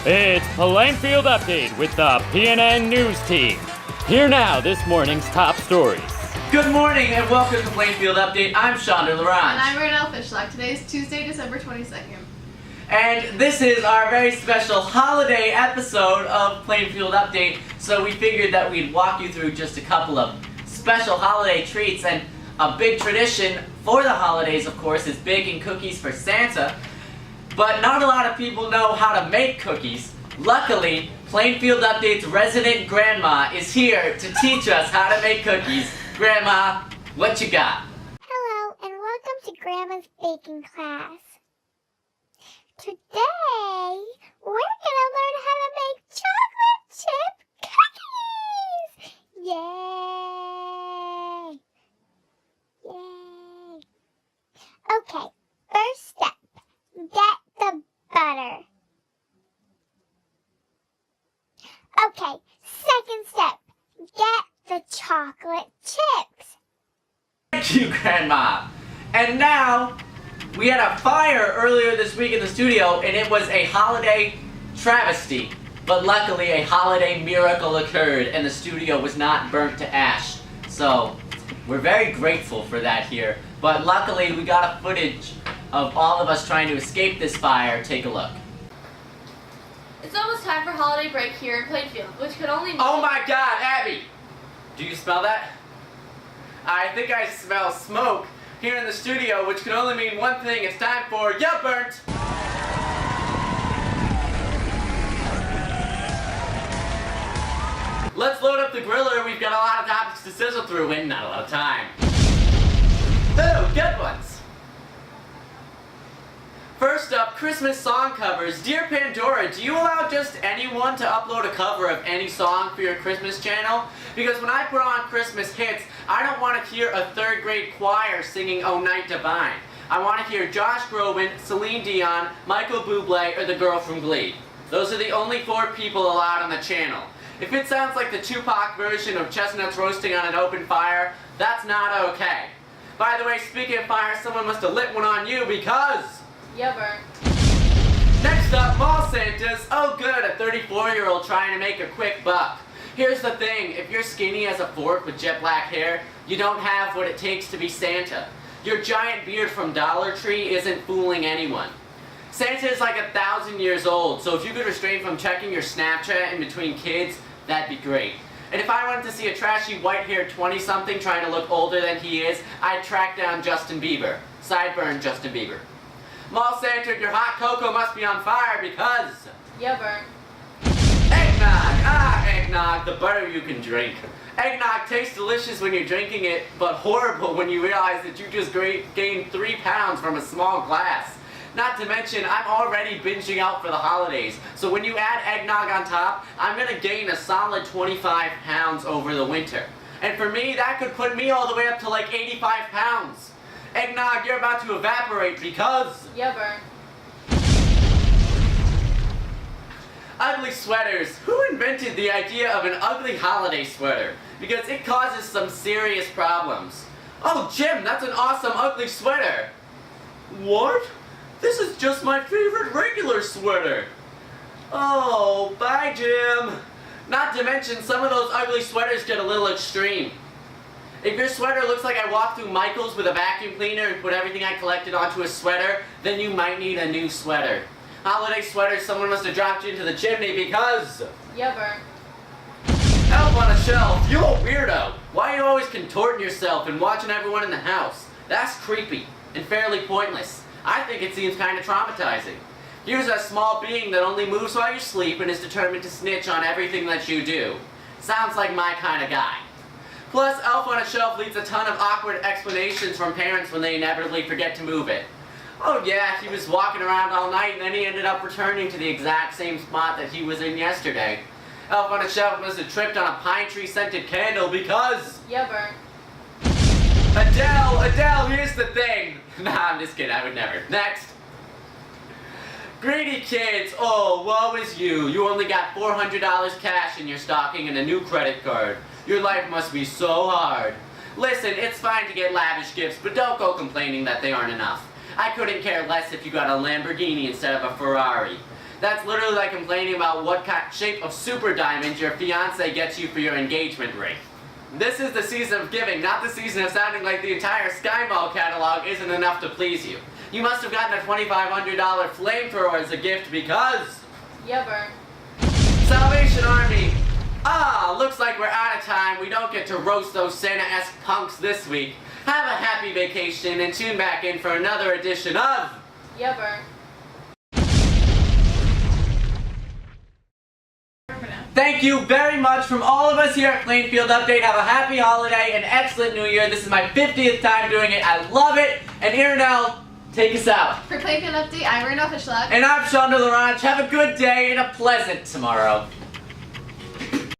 It's Plainfield Update with the PNN News Team. Here now, this morning's top stories. Good morning and welcome to Plainfield Update. I'm Chandra Laurent. And I'm Renelle Fishlock. Today is Tuesday, December 22nd. And this is our very special holiday episode of Plainfield Update. So we figured that we'd walk you through just a couple of special holiday treats. And a big tradition for the holidays, of course, is baking cookies for Santa. But not a lot of people know how to make cookies. Luckily, Plainfield Update's resident grandma is here to teach us how to make cookies. Grandma, what you got? Hello, and welcome to Grandma's baking class. Today, we're gonna learn how to make chocolate chip cookies! Yay! Yay! Okay, first step, get the butter. Okay, second step, get the chocolate chips. Thank you, Grandma. And now, we had a fire earlier this week in the studio, and it was a holiday travesty. But luckily, a holiday miracle occurred, and the studio was not burnt to ash. So, we're very grateful for that here. But luckily, we got a footage of all of us trying to escape this fire. Take a look. It's almost time for holiday break here in Plainfield, which could only mean... Oh my God, Abby! Do you smell that? I think I smell smoke here in the studio, which can only mean one thing. It's time for Ya Burnt! Let's load up the griller. We've got a lot of topics to sizzle through and not a lot of time. Oh, good ones. First up, Christmas song covers. Dear Pandora, do you allow just anyone to upload a cover of any song for your Christmas channel? Because when I put on Christmas hits, I don't want to hear a third grade choir singing Oh Night Divine. I want to hear Josh Groban, Celine Dion, Michael Bublé, or the girl from Glee. Those are the only 4 people allowed on the channel. If it sounds like the Tupac version of chestnuts roasting on an open fire, that's not okay. By the way, speaking of fire, someone must have lit one on you because... Yeah, burnt. Next up, Mall Santas. Oh good, a 34-year-old trying to make a quick buck. Here's the thing, if you're skinny as a fork with jet black hair, you don't have what it takes to be Santa. Your giant beard from Dollar Tree isn't fooling anyone. Santa is like 1,000 years old, so if you could refrain from checking your Snapchat in between kids, that'd be great. And if I wanted to see a trashy white-haired 20-something trying to look older than he is, I'd track down Justin Bieber. Sideburn Justin Bieber. Mall Santa, your hot cocoa must be on fire because... Yeah, burnt. Eggnog! Ah, eggnog, the butter you can drink. Eggnog tastes delicious when you're drinking it, but horrible when you realize that you just gained 3 pounds from a small glass. Not to mention, I'm already binging out for the holidays, so when you add eggnog on top, I'm gonna gain a solid 25 pounds over the winter. And for me, that could put me all the way up to like 85 pounds. Eggnog, you're about to evaporate because... Yeah, burnt. Ugly sweaters. Who invented the idea of an ugly holiday sweater? Because it causes some serious problems. Oh, Jim, that's an awesome ugly sweater. What? This is just my favorite regular sweater. Oh, bye, Jim. Not to mention, some of those ugly sweaters get a little extreme. If your sweater looks like I walked through Michael's with a vacuum cleaner and put everything I collected onto a sweater, then you might need a new sweater. Holiday sweater, someone must have dropped you into the chimney because... Yeah, burnt. Elf on a shelf, you a weirdo. Why are you always contorting yourself and watching everyone in the house? That's creepy and fairly pointless. I think it seems kind of traumatizing. Here's a small being that only moves while you sleep and is determined to snitch on everything that you do. Sounds like my kind of guy. Plus, Elf on a Shelf leaves a ton of awkward explanations from parents when they inevitably forget to move it. Oh yeah, he was walking around all night and then he ended up returning to the exact same spot that he was in yesterday. Elf on a Shelf must have tripped on a pine tree scented candle because... Yeah, burnt. Adele, here's the thing. Nah, I'm just kidding, I would never. Next. Greedy kids, oh, woe is you. You only got $400 cash in your stocking and a new credit card. Your life must be so hard. Listen, it's fine to get lavish gifts, but don't go complaining that they aren't enough. I couldn't care less if you got a Lamborghini instead of a Ferrari. That's literally like complaining about what shape of super diamond your fiance gets you for your engagement ring. This is the season of giving, not the season of sounding like the entire Sky Mall catalog isn't enough to please you. You must have gotten a $2,500 flamethrower as a gift because... Yeah, Bert. Salvation Army! Looks like we're out of time. We don't get to roast those Santa-esque punks this week. Have a happy vacation and tune back in for another edition of... Yeah, Bert. Thank you very much from all of us here at Plainfield Update. Have a happy holiday and excellent new year. This is my 50th time doing it. I love it. And Irinel, take us out. For Plainfield Update, I'm Rena Fischlag. And I'm Shonda Larange. Have a good day and a pleasant tomorrow.